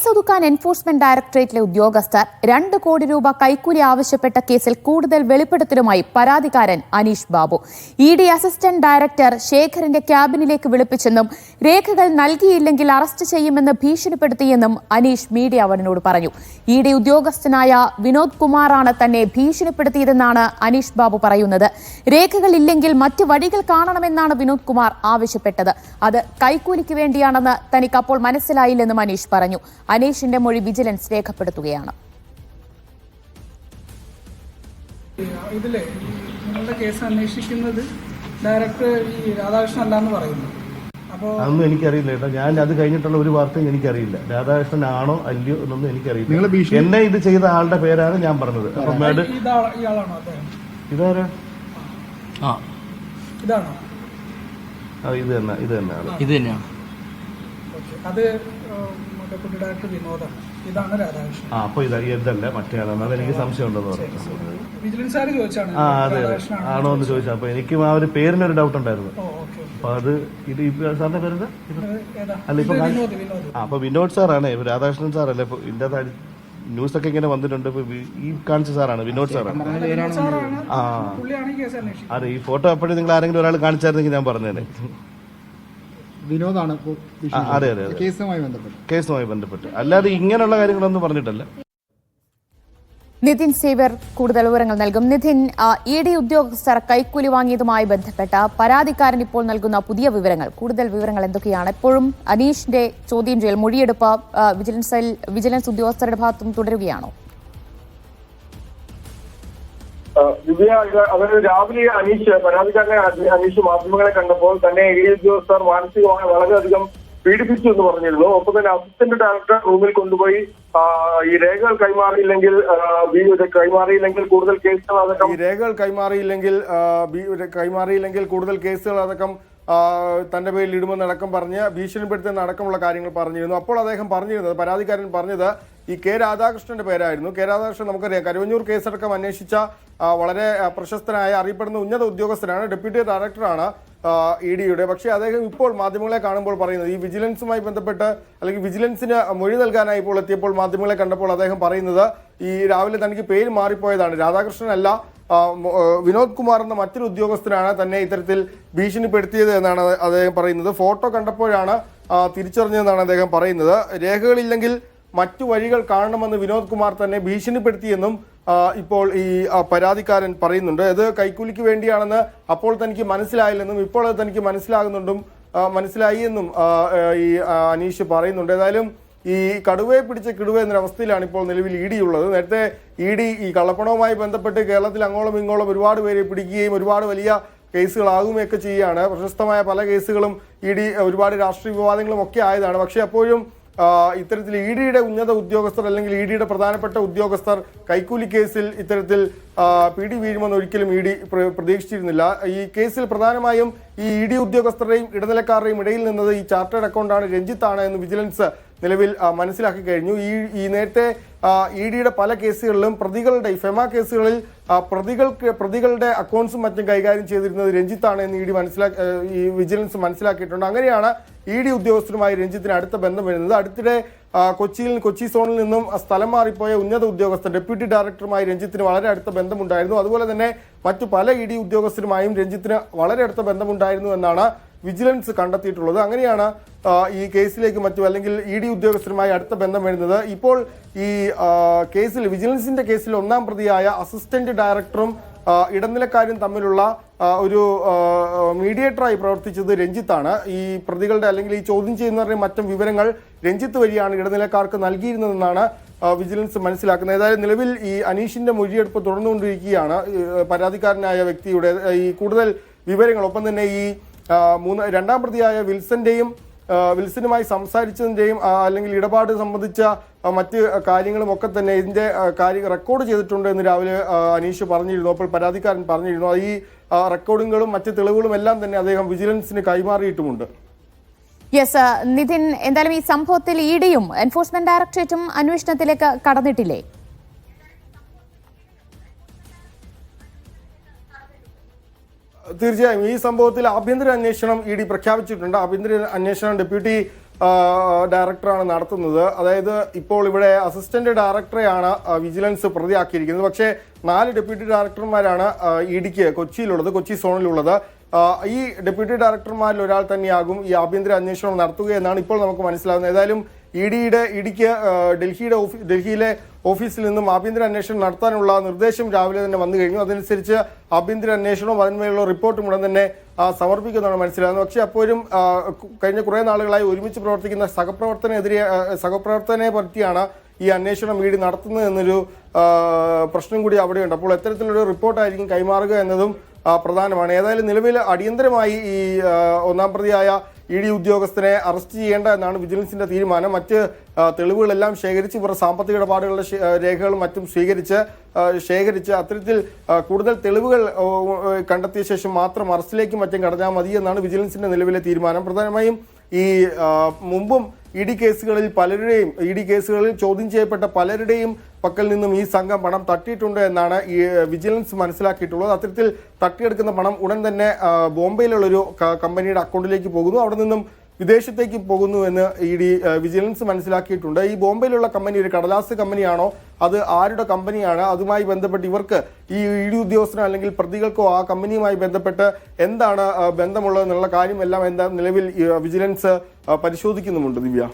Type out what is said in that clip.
കേസൊതുക്കാൻ enforcement ഡയറക്ടറേറ്റിലെ ഉദ്യോഗസ്ഥർ 2 കോടി രൂപ കൈക്കൂലി ആവശ്യപ്പെട്ട കേസിൽ കൂടുതൽ വെളിപ്പെടുത്തലുമായി പരാതിക്കാരൻ Aneesh Babu. ED assistant director ശേഖറിന്റെ ക്യാബിനിലേക്ക് വിളിപ്പിച്ചെന്നും രേഖകൾ നൽകിയില്ലെങ്കിൽ അറസ്റ്റ് ചെയ്യുമെന്ന് ഭീഷണിപ്പെടുത്തിയെന്നും അനീഷ് മീഡിയ വണിനോട് പറഞ്ഞു. ED ഉദ്യോഗസ്ഥനായ വിനോദ് കുമാറാണ് തന്നെ ഭീഷണിപ്പെടുത്തിയതെന്നാണ് അനീഷ് ബാബു പറയുന്നത്. രേഖകൾ ഇല്ലെങ്കിൽ മറ്റ് വഴികൾ കാണണമെന്നാണ് വിനോദ് കുമാർ ആവശ്യപ്പെട്ടത്. അത് കൈക്കൂലിക്ക് വേണ്ടിയാണെന്ന് തനിക്ക് അപ്പോൾ മനസ്സിലായില്ലെന്നും അനീഷ് പറഞ്ഞു. അനീഷിന്റെ മൊഴി വിജിലൻസ് രേഖപ്പെടുത്തുകയാണ്. ഇതിലെ നിങ്ങളുടെ കേസ് അന്വേഷിക്കുന്നത് ഡയറക്ടർ രാധാകൃഷ്ണൻ അല്ലാന്ന് പറയുന്നു. അതൊന്നും എനിക്കറിയില്ല കേട്ടോ. ഞാൻ അത് കഴിഞ്ഞിട്ടുള്ള ഒരു വാർത്തയും എനിക്കറിയില്ല. രാധാകൃഷ്ണൻ ആണോ അല്ലയോ എന്നൊന്നും എനിക്കറിയില്ല. എന്നെ ഇത് ചെയ്ത ആളുടെ പേരാണ് ഞാൻ പറഞ്ഞത്. ഇതാരാ? ഇത് തന്നെയാണ്. അപ്പൊ ഇതല്ല മറ്റേ ആളാണ്. അതെനിക്ക് സംശയം ഉണ്ടെന്ന് പറഞ്ഞു. അതെ ആണോ എന്ന് ചോദിച്ചു. അപ്പൊ എനിക്കും ആ ഒരു പേരിനൊരു ഡൗട്ട് ഉണ്ടായിരുന്നു. അപ്പൊ അത് ഇത് സാറിന്റെ പേരെന്താ? അല്ല ഇപ്പൊ അപ്പൊ വിനോദ് സാറാണ്. രാധാകൃഷ്ണൻ സാറല്ലേ ഇപ്പൊ ഇതിന്റെ ന്യൂസൊക്കെ ഇങ്ങനെ വന്നിട്ടുണ്ട്. ഈ കാണിച്ച സാറാണ്, വിനോദ് സാറാണ്. അതെ ഈ ഫോട്ടോ അപ്പോഴും നിങ്ങൾ ആരെങ്കിലും ഒരാൾ കാണിച്ചായിരുന്നെങ്കിൽ ഞാൻ പറഞ്ഞേനെ. വിനോദാണ്. അതെ അതെ കേസുമായി ബന്ധപ്പെട്ട് അല്ലാതെ ഇങ്ങനെയുള്ള കാര്യങ്ങളൊന്നും പറഞ്ഞിട്ടല്ല. നിതിൻ സേവ്യർ കൂടുതൽ വിവരങ്ങൾ നൽകും. നിതിൻ, ED ഉദ്യോഗസ്ഥർ കൈക്കൂലി വാങ്ങിയതുമായി ബന്ധപ്പെട്ട പരാതിക്കാരൻ ഇപ്പോൾ നൽകുന്ന പുതിയ വിവരങ്ങൾ, കൂടുതൽ വിവരങ്ങൾ എന്തൊക്കെയാണ്? എപ്പോഴും അനീഷിന്റെ ചോദ്യം ചെയ്യൽ, മൊഴിയെടുപ്പ് വിജിലൻസ് ഉദ്യോഗസ്ഥരുടെ ഭാഗത്തും തുടരുകയാണോ? അതായത് രാവിലെ പരാതിക്കാരനെ അനീഷ് മാധ്യമങ്ങളെ കണ്ടപ്പോൾ തന്നെ ED ഉദ്യോഗസ്ഥർ മാനസികമായി വളരെയധികം പീഡിപ്പിച്ചു എന്ന് പറഞ്ഞിരുന്നു. ഒപ്പം തന്നെ അസിസ്റ്റന്റ് ഡയറക്ടർ റൂമിൽ കൊണ്ടുപോയി ഈ രേഖകൾ കൈമാറിയില്ലെങ്കിൽ കൂടുതൽ കേസുകൾ അടക്കം തന്റെ പേരിൽ ഇടുമെന്നടക്കം പറഞ്ഞ് ഭീഷണിപ്പെടുത്തുന്ന അടക്കമുള്ള കാര്യങ്ങൾ പറഞ്ഞിരുന്നു. അപ്പോൾ അദ്ദേഹം പറഞ്ഞിരുന്നത്, പരാതിക്കാരൻ പറഞ്ഞത് ഈ K രാധാകൃഷ്ണന്റെ പേരായിരുന്നു. K രാധാകൃഷ്ണൻ നമുക്കറിയാം കരുവന്നൂർ കേസടക്കം അന്വേഷിച്ച വളരെ പ്രശസ്തനായ അറിയപ്പെടുന്ന ഉന്നത ഉദ്യോഗസ്ഥനാണ്, ഡെപ്യൂട്ടി ഡയറക്ടറാണ് EDയുടെ. പക്ഷേ അദ്ദേഹം ഇപ്പോൾ മാധ്യമങ്ങളെ കാണുമ്പോൾ പറയുന്നത് ഈ വിജിലൻസുമായി ബന്ധപ്പെട്ട് അല്ലെങ്കിൽ വിജിലൻസിന് മൊഴി നൽകാനായി ഇപ്പോൾ എത്തിയപ്പോൾ മാധ്യമങ്ങളെ കണ്ടപ്പോൾ അദ്ദേഹം പറയുന്നത് ഈ രാവിലെ തനിക്ക് പേര് മാറിപ്പോയതാണ്, രാധാകൃഷ്ണനല്ല വിനോദ് കുമാർ എന്ന മറ്റൊരു ഉദ്യോഗസ്ഥനാണ് തന്നെ ഇത്തരത്തിൽ ഭീഷണിപ്പെടുത്തിയത് എന്നാണ് അദ്ദേഹം പറയുന്നത്. ഫോട്ടോ കണ്ടപ്പോഴാണ് തിരിച്ചറിഞ്ഞതെന്നാണ് അദ്ദേഹം പറയുന്നത്. രേഖകളില്ലെങ്കിൽ മറ്റു വഴികൾ കാണണമെന്ന് വിനോദ് കുമാർ തന്നെ ഭീഷണിപ്പെടുത്തിയെന്നും ഇപ്പോൾ ഈ പരാതിക്കാരൻ പറയുന്നുണ്ട്. ഇത് കൈക്കൂലിക്ക് വേണ്ടിയാണെന്ന് അപ്പോൾ തനിക്ക് മനസ്സിലായില്ലെന്നും ഇപ്പോൾ അത് തനിക്ക് മനസ്സിലായി എന്നും ഈ അനീഷ് പറയുന്നുണ്ട്. ഏതായാലും ഈ കടുവയെ പിടിച്ച കിടുവ എന്നൊരവസ്ഥയിലാണ് ഇപ്പോൾ നിലവിൽ ED ഉള്ളത്. നേരത്തെ ED ഈ കള്ളപ്പണവുമായി ബന്ധപ്പെട്ട് കേരളത്തിൽ അങ്ങോളം ഇങ്ങോളം ഒരുപാട് പേരെ പിടിക്കുകയും ഒരുപാട് വലിയ കേസുകളാകുകയൊക്കെ ചെയ്യുകയാണ്. പ്രശസ്തമായ പല കേസുകളും ED ഒരുപാട് രാഷ്ട്രീയ വിവാദങ്ങളും ഒക്കെ ആയതാണ്. പക്ഷേ അപ്പോഴും ഇത്തരത്തിൽ EDയുടെ ഉന്നത ഉദ്യോഗസ്ഥർ അല്ലെങ്കിൽ EDയുടെ പ്രധാനപ്പെട്ട ഉദ്യോഗസ്ഥർ കൈക്കൂലി കേസിൽ ഇത്തരത്തിൽ പിടി വീഴുമെന്ന് ഒരിക്കലും ED പ്രതീക്ഷിച്ചിരുന്നില്ല. ഈ കേസിൽ പ്രധാനമായും ഈ ED ഉദ്യോഗസ്ഥരുടെയും ഇടനിലക്കാരുടെയും ഇടയിൽ നിന്നത് ഈ ചാർട്ടേഡ് അക്കൗണ്ടാണ് രഞ്ജിത്താണ് എന്ന് വിജിലൻസ് നിലവിൽ മനസ്സിലാക്കി കഴിഞ്ഞു. ഈ നേരത്തെ EDയുടെ പല കേസുകളിലും പ്രതികളുടെ ഫെമ കേസുകളിൽ പ്രതികളുടെ അക്കൗണ്ട്സും മറ്റും കൈകാര്യം ചെയ്തിരുന്നത് രഞ്ജിത്താണ് എന്ന് ഈ വിജിലൻസ് മനസ്സിലാക്കിയിട്ടുണ്ട്. അങ്ങനെയാണ് ED ഉദ്യോഗസ്ഥരുമായി രഞ്ജിത്തിന് അടുത്ത ബന്ധം വരുന്നത്. അടുത്തിടെ കൊച്ചി സോണിൽ നിന്നും സ്ഥലം മാറിപ്പോയ ഉന്നത ഉദ്യോഗസ്ഥർ ഡെപ്യൂട്ടി ഡയറക്ടറുമായി രഞ്ജിത്തിന് വളരെ അടുത്ത ബന്ധമുണ്ടായിരുന്നു. അതുപോലെ തന്നെ മറ്റു പല ED ഉദ്യോഗസ്ഥരുമായും രഞ്ജിത്തിന് വളരെ അടുത്ത ബന്ധമുണ്ടായിരുന്നു എന്നാണ് വിജിലൻസ് കണ്ടെത്തിയിട്ടുള്ളത്. അങ്ങനെയാണ് ഈ കേസിലേക്ക് അല്ലെങ്കിൽ ED ഉദ്യോഗസ്ഥരുമായി അടുത്ത ബന്ധം വരുന്നത്. ഇപ്പോൾ ഈ കേസിൽ വിജിലൻസിന്റെ കേസിൽ ഒന്നാം പ്രതിയായ അസിസ്റ്റന്റ് ഡയറക്ടറും ഇടനിലക്കാരും തമ്മിലുള്ള ഒരു മീഡിയേറ്ററായി പ്രവർത്തിച്ചത് രഞ്ജിത്താണ്. ഈ പ്രതികളുടെ അല്ലെങ്കിൽ ഈ ചോദ്യം ചെയ്യുന്നവരുടെ മറ്റും വിവരങ്ങൾ രഞ്ജിത്ത് വഴിയാണ് ഇടനിലക്കാർക്ക് നൽകിയിരുന്നതെന്നാണ് വിജിലൻസ് മനസ്സിലാക്കുന്നത്. ഏതായാലും നിലവിൽ ഈ അനീഷിന്റെ മൊഴിയെടുപ്പ് തുടർന്നുകൊണ്ടിരിക്കുകയാണ്. പരാതിക്കാരനായ വ്യക്തിയുടെ ഈ കൂടുതൽ വിവരങ്ങൾ, ഒപ്പം തന്നെ ഈ രണ്ടാം പ്രതിയായ വിൽസനുമായി സംസാരിച്ചതിന്റെയും അല്ലെങ്കിൽ ഇടപാട് സംബന്ധിച്ച മറ്റ് കാര്യങ്ങളും ഒക്കെ തന്നെ ഇതിന്റെ റെക്കോർഡ് ചെയ്തിട്ടുണ്ട് എന്ന് രാവിലെ അനീഷ് പറഞ്ഞിരുന്നു. അപ്പോൾ പരാതിക്കാരൻ പറഞ്ഞിരുന്നു. ഈ റെക്കോർഡിങ്ങുകളും മറ്റ് തെളിവുകളും എല്ലാം തന്നെ അദ്ദേഹം വിജിലൻസിന് കൈമാറിയിട്ടുമുണ്ട്. യെസ് നിതിൻ, എന്തായാലും ഈ സംഭവത്തിൽ EDയും എൻഫോഴ്സ്മെന്റ് ഡയറക്ടറേറ്റും അന്വേഷണത്തിലേക്ക് കടന്നിട്ടില്ലേ? തീർച്ചയായും ഈ സംഭവത്തിൽ ആഭ്യന്തര അന്വേഷണം ED പ്രഖ്യാപിച്ചിട്ടുണ്ട്. ആഭ്യന്തര അന്വേഷണം ഡെപ്യൂട്ടി ഡയറക്ടറാണ് നടത്തുന്നത്. അതായത് ഇപ്പോൾ ഇവിടെ അസിസ്റ്റന്റ് ഡയറക്ടറെയാണ് വിജിലൻസ് പ്രതിയാക്കിയിരിക്കുന്നത്. പക്ഷേ 4 ഡെപ്യൂട്ടി ഡയറക്ടർമാരാണ് ഇഡിക്ക് കൊച്ചിയിലുള്ളത്, കൊച്ചി സോണിലുള്ളത്. ഈ ഡെപ്യൂട്ടി ഡയറക്ടർമാരിൽ ഒരാൾ തന്നെയാകും ഈ ആഭ്യന്തര അന്വേഷണം നടത്തുകയെന്നാണ് ഇപ്പോൾ നമുക്ക് മനസ്സിലാകുന്നത്. ഏതായാലും ഇഡിക്ക് ഡൽഹിയിലെ ഓഫീസിൽ നിന്നും ആഭ്യന്തര അന്വേഷണം നടത്താനുള്ള നിർദ്ദേശം രാവിലെ തന്നെ വന്നു കഴിഞ്ഞു. അതനുസരിച്ച് ആഭ്യന്തര അന്വേഷണവും അതിന്മേലുള്ള റിപ്പോർട്ടും ഉടൻ തന്നെ സമർപ്പിക്കുന്നതാണ് മനസ്സിലാകുന്നത്. പക്ഷേ അപ്പോഴും കഴിഞ്ഞ കുറേ നാളുകളായി ഒരുമിച്ച് പ്രവർത്തിക്കുന്ന സഹപ്രവർത്തനെ പറ്റിയാണ് ഈ അന്വേഷണം ഇഡി നടത്തുന്നത് എന്നൊരു പ്രശ്നം കൂടി അവിടെയുണ്ട്. അപ്പോൾ എത്തരത്തിലൊരു റിപ്പോർട്ടായിരിക്കും കൈമാറുക എന്നതും പ്രധാനമാണ്. ഏതായാലും നിലവിൽ അടിയന്തരമായി ഈ ഒന്നാം പ്രതിയായ ഇഡി ഉദ്യോഗസ്ഥനെ അറസ്റ്റ് ചെയ്യേണ്ട എന്നാണ് വിജിലൻസിന്റെ തീരുമാനം. മറ്റ് തെളിവുകളെല്ലാം ശേഖരിച്ച് ഇവർ സാമ്പത്തിക ഇടപാടുകളുടെ രേഖകളും മറ്റും ശേഖരിച്ച് അത്തരത്തിൽ കൂടുതൽ തെളിവുകൾ കണ്ടെത്തിയ ശേഷം മാത്രം അറസ്റ്റിലേക്കും മറ്റും കടന്നാൽ മതി എന്നാണ് വിജിലൻസിന്റെ നിലവിലെ തീരുമാനം. പ്രധാനമായും ഈ മുമ്പും ഇഡി കേസുകളിൽ ചോദ്യം ചെയ്യപ്പെട്ട പലരുടെയും പക്കൽ നിന്നും ഈ സംഘം പണം തട്ടിയിട്ടുണ്ട് എന്നാണ് ഈ വിജിലൻസ് മനസ്സിലാക്കിയിട്ടുള്ളത്. അത്തരത്തിൽ തട്ടിയെടുക്കുന്ന പണം ഉടൻ തന്നെ ബോംബെയിലുള്ളൊരു കമ്പനിയുടെ അക്കൗണ്ടിലേക്ക് പോകുന്നു, അവിടെ നിന്നും വിദേശത്തേക്ക് പോകുന്നു എന്ന് വിജിലൻസ് മനസ്സിലാക്കിയിട്ടുണ്ട്. ഈ ബോംബെയിലുള്ള കമ്പനി ഒരു കടലാസ് കമ്പനിയാണോ, അത് ആരുടെ കമ്പനിയാണ്, അതുമായി ബന്ധപ്പെട്ട് ഇവർക്ക് ഈ ഇഡി ഉദ്യോഗസ്ഥനോ അല്ലെങ്കിൽ പ്രതികൾക്കോ ആ കമ്പനിയുമായി ബന്ധപ്പെട്ട് എന്താണ് ബന്ധമുള്ളത് എന്നുള്ള കാര്യമെല്ലാം നിലവിൽ വിജിലൻസ് പരിശോധിക്കുന്നുമുണ്ട്. ദിവ്യ.